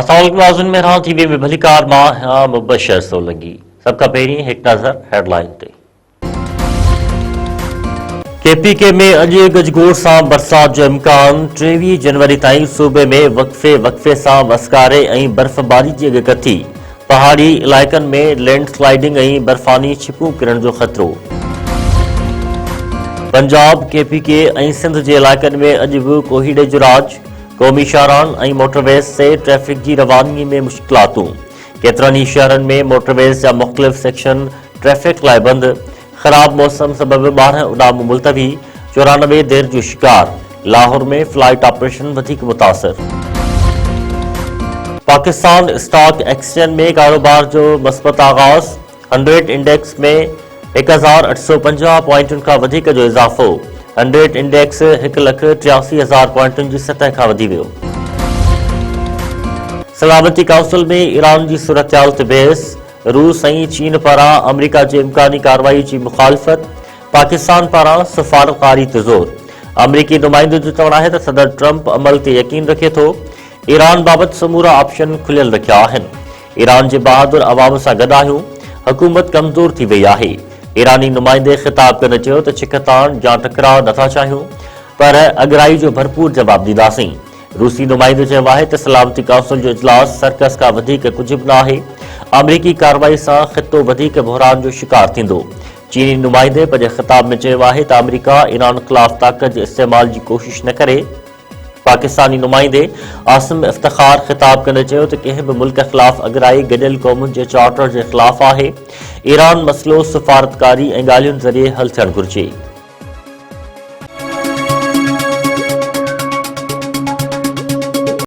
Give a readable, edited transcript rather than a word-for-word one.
अस्सलामुअलैकुम में रहा टीवी में भली कार मां मुबशर सोलंगी सबका पहिरीं एक नज़र हेडलाइन ते। केपीके में अॼु गजगोड़ सां बरसात जो इम्कान। 23 जनवरी ताईं सूबे में वक़्फ़े सां वसकारे ऐं बर्फ़बारी जी अॻकथी। पहाड़ी इलाइक़नि में लैंडस्लाइडिंग ऐं बर्फ़ानी छिपूं किरण जो ख़तरो। पंजाब केपीके ऐं सिंध जे इलाइक़नि में अॼु बि कोहीड़े जो राज। क़ौमी शाहरान ऐं मोटरवेज़ से ट्रैफ़िक की रवानगी में मुश्किलातूं। केतिरनि ई शहरनि में मोटरवेज़ जा मुख़्तलिफ़ सेक्शन ट्रैफ़िक लाइ बंदि। ख़राब मौसम सबबि 12 उॾाम मुलतवी। 94 देर जो शिकार। लाहौर में फ्लाइट ऑपरेशन वधीक मुतासिर। पाकिस्तान स्टॉक एक्सचेंज में कारोबार जो मस्बत आगाज़। 100 इंडेक्स में 1850 पॉइंटुनि खां वधीक जो इज़ाफ़ो। 100 इंडेक्स 1,83,000 पॉइंटुनि जी सतह खां वधी वियो। सलामती काउंसिल में ईरान जी सूरतहाल ते बहस। रूस ऐं चीन पारां अमरीका जी इम्कानी कार्रवाई जी मुखालफ़त। पाकिस्तान पारां सफ़ारतकारी ते ज़ोर। अमरीकी नुमाइंदे जो चवणु आहे त सदर ट्रंप अमल ते यकीन रखे थो। ईरान बाबति समूरा ऑप्शन खुलियल रखिया आहिनि। ईरान जे बहादुर अवाम सां गॾु आहियूं। हुकूमत कमज़ोर थी वई आहे। ईरानी नुमाइंदे ख़िताब कंदे चयो त छिकताण या टकराव नथा चाहियूं, पर अगराई जो भरपूर जवाब ॾींदासीं। रूसी नुमाइंदे चयो आहे त सलामती काउंसिल जो इजलास सर्कस खां वधीक कुझु बि न आहे। अमरीकी कार्रवाई सां ख़ितो वधीक बहरान जो शिकार थींदो। चीनी नुमाइंदे पंहिंजे ख़िताब में चयो आहे त अमरीका ईरान ख़िलाफ़ ताक़त जे इस्तेमाल जी कोशिश न करे। पाकिस्तानी नुमाइंदे आसिम इफ्तिखार ख़िताब कंदे चयो त कंहिं बि मुल्क ख़िलाफ़ अगराई गॾियल क़ौमुनि जे चार्टर जे ख़िलाफ़ आहे। ईरान मसइलो सफ़ारतकारी ऐं ॻाल्हियुनि ज़रिए हल थियणु घुरिजे।